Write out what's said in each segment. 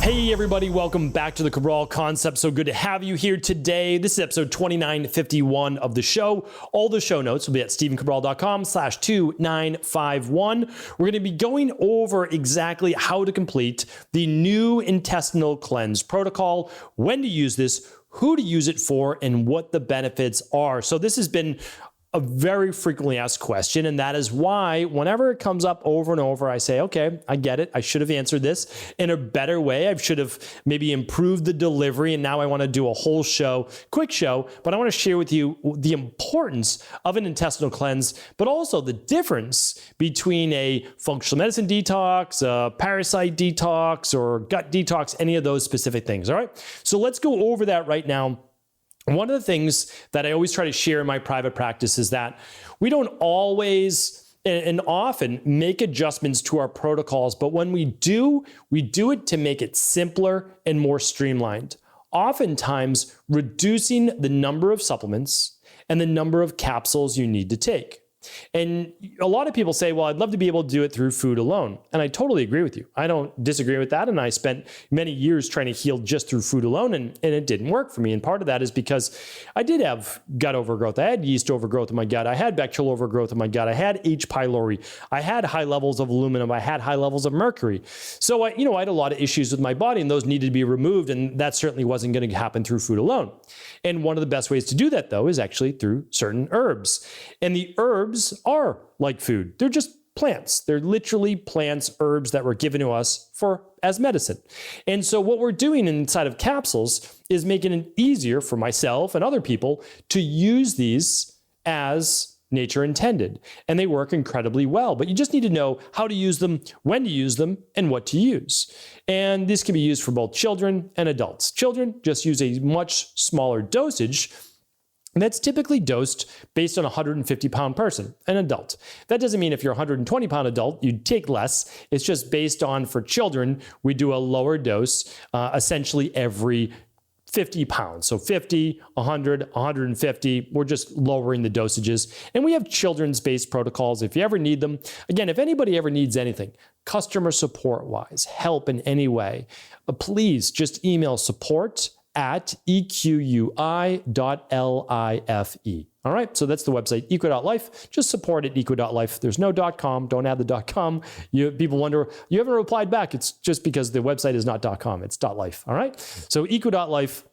Hey everybody, welcome back to the Cabral Concept. So good to have you here today. This is episode 2951 of the show. All the show notes will be at stephencabral.com/2951. We're going to be going over exactly how to complete the new intestinal cleanse protocol, when to use this, who to use it for, and what the benefits are. So this has been a very frequently asked question, and that is why whenever it comes up over and over, I say, okay, I get it. I should have answered this in a better way. I should have maybe improved the delivery, and now I want to do a whole show, quick show, but I want to share with you the importance of an intestinal cleanse, but also the difference between a functional medicine detox, a parasite detox, or gut detox, any of those specific things, all right? So let's go over that right now. One of the things that I always try to share in my private practice is that we don't always and often make adjustments to our protocols, but when we do it to make it simpler and more streamlined, oftentimes reducing the number of supplements and the number of capsules you need to take. And a lot of people say, well, I'd love to be able to do it through food alone. And I totally agree with you. I don't disagree with that. And I spent many years trying to heal just through food alone, and it didn't work for me. And part of that is because I did have gut overgrowth. I had yeast overgrowth in my gut. I had bacterial overgrowth in my gut. I had H. pylori. I had high levels of aluminum. I had high levels of mercury. So I had a lot of issues with my body, and those needed to be removed. And that certainly wasn't going to happen through food alone. And one of the best ways to do that, though, is actually through certain herbs. And the herbs are like food. They're just plants. They're literally plants, herbs that were given to us as medicine. And so what we're doing inside of capsules is making it easier for myself and other people to use these as nature intended. And they work incredibly well, but you just need to know how to use them, when to use them, and what to use. And this can be used for both children and adults. Children just use a much smaller dosage. And that's typically dosed based on a 150-pound person, an adult. That doesn't mean if you're a 120-pound adult, you take less. It's just based on, for children, we do a lower dose, essentially every 50 pounds. So 50, 100, 150, we're just lowering the dosages. And we have children's-based protocols if you ever need them. Again, if anybody ever needs anything, customer support-wise, help in any way, please just email support@equi.life. All right, so that's the website, equi.life. Just support at equi.life. There's no .com. Don't add the .com. People wonder, you haven't replied back. It's just because the website is not .com. It's .life. All right, so equi.life.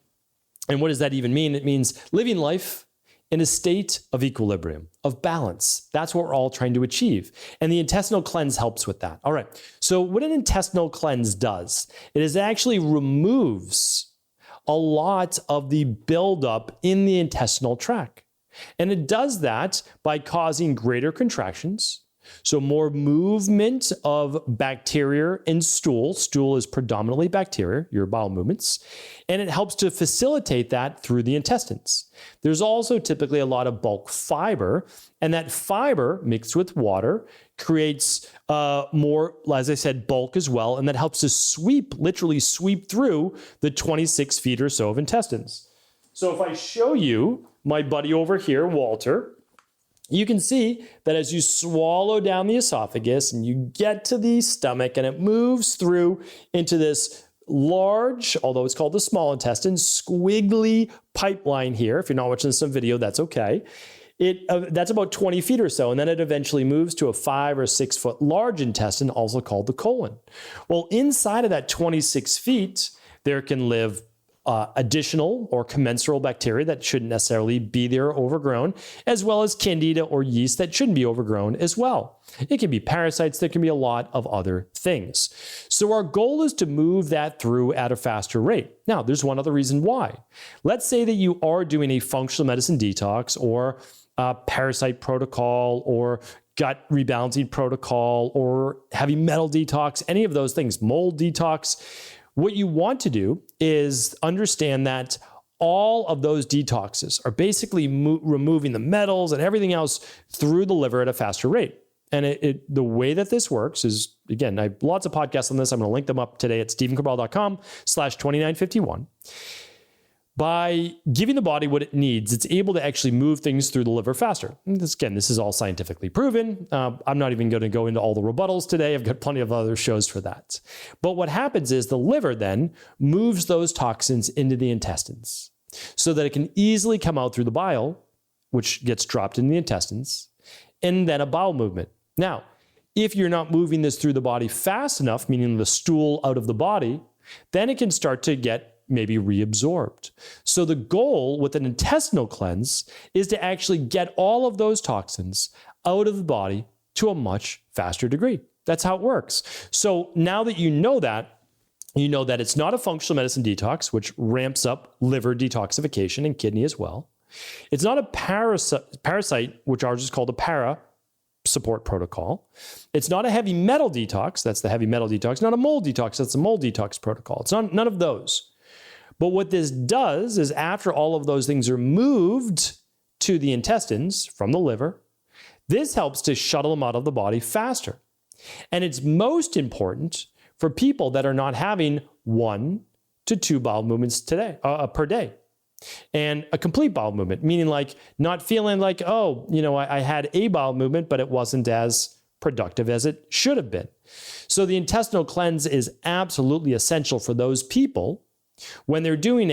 And what does that even mean? It means living life in a state of equilibrium, of balance. That's what we're all trying to achieve. And the intestinal cleanse helps with that. All right, so what an intestinal cleanse does, it is actually removes a lot of the buildup in the intestinal tract. And it does that by causing greater contractions, so more movement of bacteria in stool. Stool is predominantly bacteria, your bowel movements, and it helps to facilitate that through the intestines. There's also typically a lot of bulk fiber, and that fiber mixed with water creates more, as I said, bulk as well, and that helps to literally sweep through the 26 feet or so of intestines. So if I show you my buddy over here, Walter, you can see that as you swallow down the esophagus and you get to the stomach and it moves through into this large, although it's called the small intestine, squiggly pipeline here. If you're not watching some video, that's okay. That's about 20 feet or so, and then it eventually moves to a 5 or 6 foot large intestine, also called the colon. Well, inside of that 26 feet, there can live additional or commensal bacteria that shouldn't necessarily be there overgrown, as well as candida or yeast that shouldn't be overgrown as well. It can be parasites, there can be a lot of other things. So our goal is to move that through at a faster rate. Now, there's one other reason why. Let's say that you are doing a functional medicine detox or a parasite protocol or gut rebalancing protocol or heavy metal detox, any of those things, mold detox. What you want to do is understand that all of those detoxes are basically removing the metals and everything else through the liver at a faster rate. And the way that this works is, again, I have lots of podcasts on this. I'm going to link them up today at stephencabral.com/2951. By giving the body what it needs, it's able to actually move things through the liver faster. This is all scientifically proven. I'm not even going to go into all the rebuttals today. I've got plenty of other shows for that. But what happens is the liver then moves those toxins into the intestines so that it can easily come out through the bile, which gets dropped in the intestines, and then a bowel movement. Now, if you're not moving this through the body fast enough, meaning the stool out of the body, then it can start to get maybe reabsorbed. So the goal with an intestinal cleanse is to actually get all of those toxins out of the body to a much faster degree. That's how it works. So now that you know that it's not a functional medicine detox, which ramps up liver detoxification and kidney as well. It's not a parasite, which ours is called a para support protocol. It's not a heavy metal detox. That's the heavy metal detox. Not a mold detox. That's a mold detox protocol. It's none of those. But what this does is after all of those things are moved to the intestines from the liver, this helps to shuttle them out of the body faster. And it's most important for people that are not having 1 to 2 bowel movements per day. And a complete bowel movement, meaning like not feeling like, I had a bowel movement, but it wasn't as productive as it should have been. So the intestinal cleanse is absolutely essential for those people when they're doing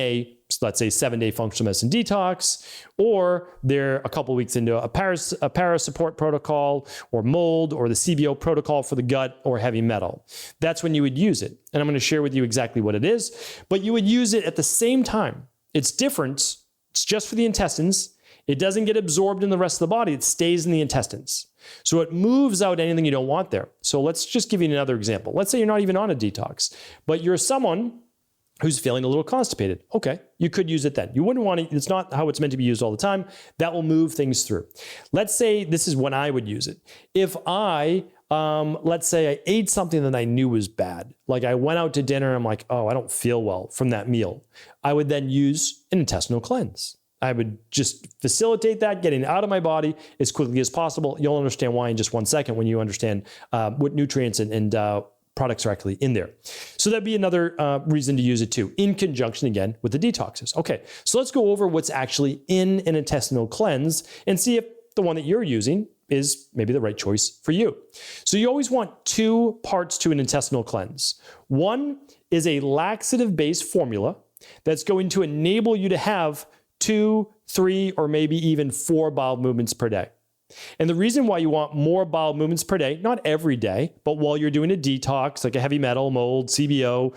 let's say 7-day functional medicine detox, or they're a couple weeks into a para support protocol, or mold, or the CBO protocol for the gut, or heavy metal. That's when you would use it. And I'm going to share with you exactly what it is, but you would use it at the same time. It's different. It's just for the intestines. It doesn't get absorbed in the rest of the body. It stays in the intestines. So it moves out anything you don't want there. So let's just give you another example. Let's say you're not even on a detox, but you're someone who's feeling a little constipated. Okay, you could use it then. You wouldn't want to, it's not how it's meant to be used all the time. That will move things through. Let's say this is when I would use it. If let's say I ate something that I knew was bad. Like I went out to dinner and I'm like, I don't feel well from that meal. I would then use an intestinal cleanse. I would just facilitate that, getting it out of my body as quickly as possible. You'll understand why in just 1 second when you understand what nutrients and products are actually in there. So that'd be another reason to use it too, in conjunction again with the detoxes. Okay, so let's go over what's actually in an intestinal cleanse and see if the one that you're using is maybe the right choice for you. So you always want 2 parts to an intestinal cleanse. One is a laxative-based formula that's going to enable you to have 2, 3, or maybe even 4 bowel movements per day. And the reason why you want more bowel movements per day, not every day, but while you're doing a detox, like a heavy metal, mold, CBO,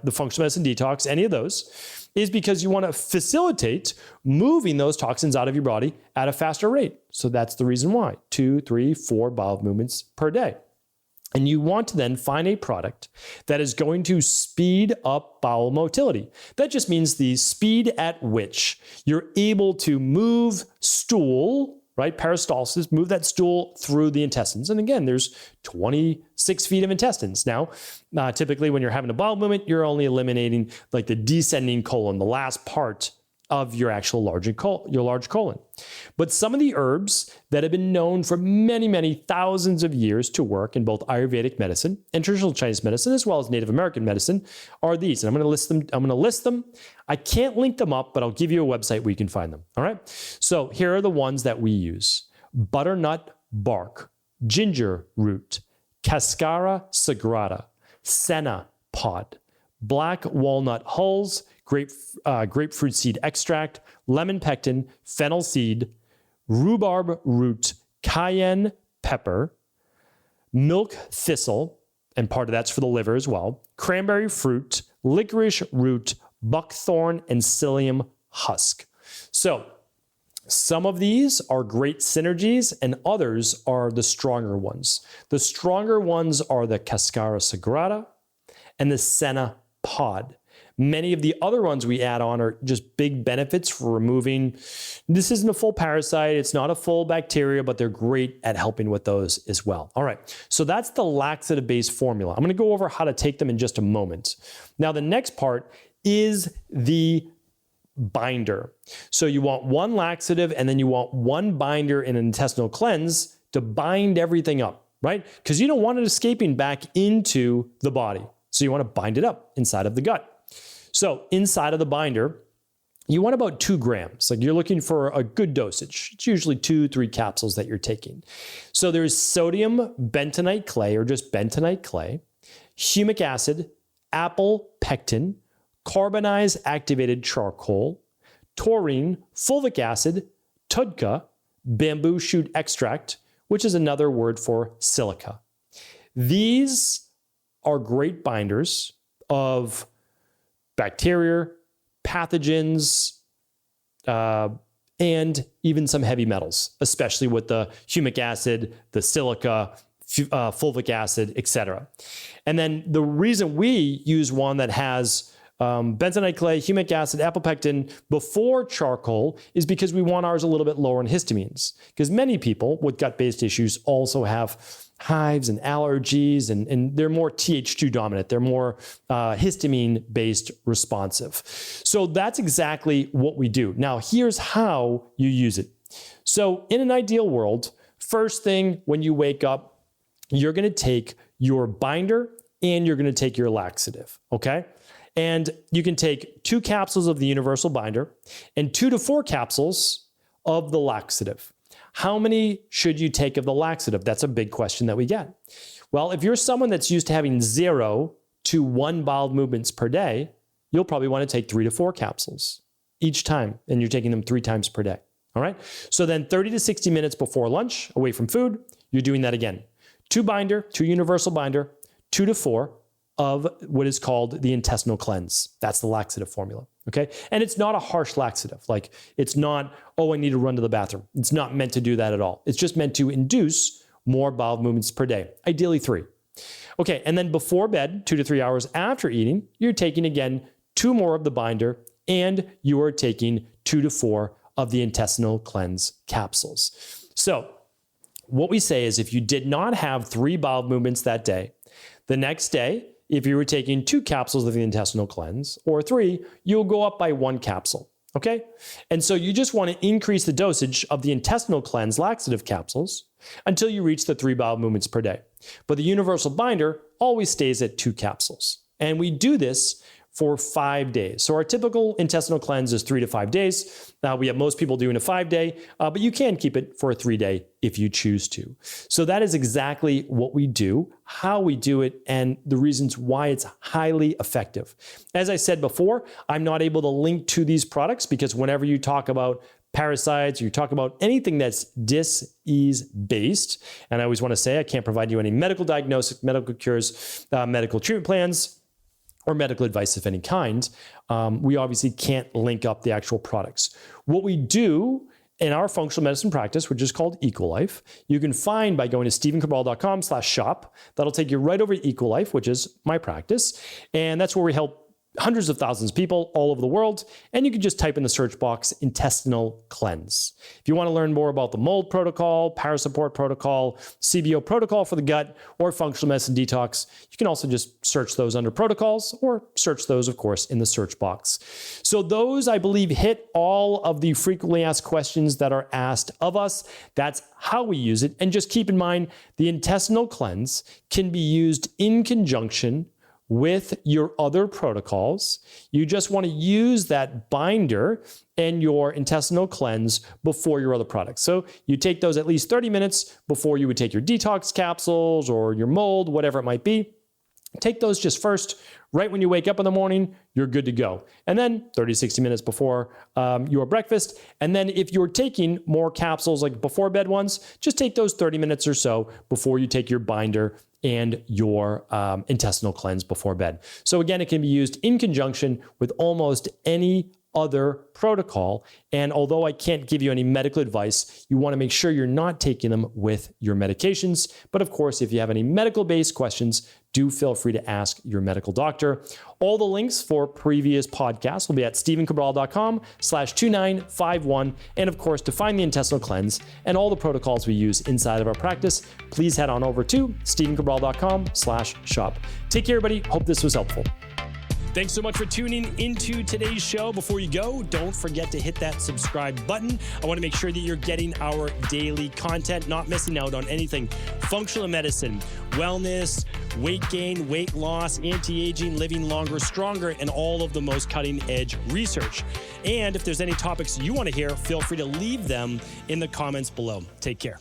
the functional medicine detox, any of those, is because you want to facilitate moving those toxins out of your body at a faster rate. So that's the reason why 2, 3, 4 bowel movements per day. And you want to then find a product that is going to speed up bowel motility. That just means the speed at which you're able to move stool, right? Peristalsis, move that stool through the intestines. And again, there's 26 feet of intestines. Now, typically when you're having a bowel movement, you're only eliminating like the descending colon, the last part of your actual large colon. But some of the herbs that have been known for many, many thousands of years to work in both Ayurvedic medicine and traditional Chinese medicine, as well as Native American medicine, are these. And I'm going to list them. I can't link them up, but I'll give you a website where you can find them. All right. So here are the ones that we use: butternut bark, ginger root, cascara sagrada, senna pod, black walnut hulls, grapefruit seed extract, lemon pectin, fennel seed, rhubarb root, cayenne pepper, milk thistle, and part of that's for the liver as well, cranberry fruit, licorice root, buckthorn, and psyllium husk. So some of these are great synergies and others are the stronger ones. The stronger ones are the cascara sagrada and the senna pod. Many of the other ones we add on are just big benefits for removing. This isn't a full parasite. It's not a full bacteria, but they're great at helping with those as well. All right. So that's the laxative-based formula. I'm going to go over how to take them in just a moment. Now, the next part is the binder. So you want one laxative and then you want one binder in an intestinal cleanse to bind everything up, right? Because you don't want it escaping back into the body. So you want to bind it up inside of the gut. So inside of the binder, you want about 2 grams. Like you're looking for a good dosage. It's usually 2-3 capsules that you're taking. So there's sodium bentonite clay or just bentonite clay, humic acid, apple pectin, carbonized activated charcoal, taurine, fulvic acid, tudka, bamboo shoot extract, which is another word for silica. These are great binders of bacteria, pathogens, and even some heavy metals, especially with the humic acid, the silica, fulvic acid, etc. And then the reason we use one that has bentonite clay, humic acid, apple pectin before charcoal is because we want ours a little bit lower in histamines. Because many people with gut-based issues also have hives and allergies, and they're more Th2 dominant. They're more histamine-based responsive. So that's exactly what we do. Now, here's how you use it. So in an ideal world, first thing when you wake up, you're going to take your binder and you're going to take your laxative, okay? And you can take 2 capsules of the universal binder and 2 to 4 capsules of the laxative. How many should you take of the laxative? That's a big question that we get. Well, if you're someone that's used to having 0 to 1 bowel movements per day, you'll probably want to take 3 to 4 capsules each time, and you're taking them 3 times per day. All right. So then 30 to 60 minutes before lunch, away from food, you're doing that again. 2 binder, 2 universal binder, 2 to 4 of what is called the intestinal cleanse. That's the laxative formula, okay? And it's not a harsh laxative. Like it's not, oh, I need to run to the bathroom. It's not meant to do that at all. It's just meant to induce more bowel movements per day, ideally 3. Okay, and then before bed, 2 to 3 hours after eating, you're taking again 2 more of the binder and you are taking 2 to 4 of the intestinal cleanse capsules. So what we say is if you did not have 3 bowel movements that day, the next day, if you were taking 2 capsules of the intestinal cleanse or 3, you'll go up by 1 capsule, okay? And so you just want to increase the dosage of the intestinal cleanse laxative capsules until you reach the 3 bowel movements per day. But the universal binder always stays at 2 capsules. And we do this for 5 days. So our typical intestinal cleanse is 3 to 5 days. We have most people doing a 5-day, but you can keep it for a 3-day if you choose to. So that is exactly what we do, how we do it, and the reasons why it's highly effective. As I said before, I'm not able to link to these products because whenever you talk about parasites, or you talk about anything that's dis-ease based, and I always want to say I can't provide you any medical diagnosis, medical cures, medical treatment plans, or medical advice of any kind, we obviously can't link up the actual products. What we do in our functional medicine practice, which is called EcoLife, you can find by going to stevencabral.com/shop. That'll take you right over to EcoLife, which is my practice. And that's where we help hundreds of thousands of people all over the world. And you can just type in the search box, intestinal cleanse. If you want to learn more about the mold protocol, parasupport protocol, CBO protocol for the gut, or functional medicine detox, you can also just search those under protocols or search those, of course, in the search box. So those, I believe, hit all of the frequently asked questions that are asked of us. That's how we use it. And just keep in mind, the intestinal cleanse can be used in conjunction with your other protocols. You just want to use that binder and your intestinal cleanse before your other products. So you take those at least 30 minutes before you would take your detox capsules or your mold, whatever it might be. Take those just first. Right when you wake up in the morning, you're good to go. And then 30, 60 minutes before your breakfast. And then if you're taking more capsules like before bed ones, just take those 30 minutes or so before you take your binder and your intestinal cleanse before bed. So again, it can be used in conjunction with almost any other protocol. And although I can't give you any medical advice, you want to make sure you're not taking them with your medications. But of course, if you have any medical-based questions, do feel free to ask your medical doctor. All the links for previous podcasts will be at stevencabral.com/2951. And of course, to find the intestinal cleanse and all the protocols we use inside of our practice, please head on over to stevencabral.com/shop. Take care, everybody. Hope this was helpful. Thanks so much for tuning into today's show. Before you go, don't forget to hit that subscribe button. I want to make sure that you're getting our daily content, not missing out on anything functional medicine, wellness, weight gain, weight loss, anti-aging, living longer, stronger, and all of the most cutting-edge research. And if there's any topics you want to hear, feel free to leave them in the comments below. Take care.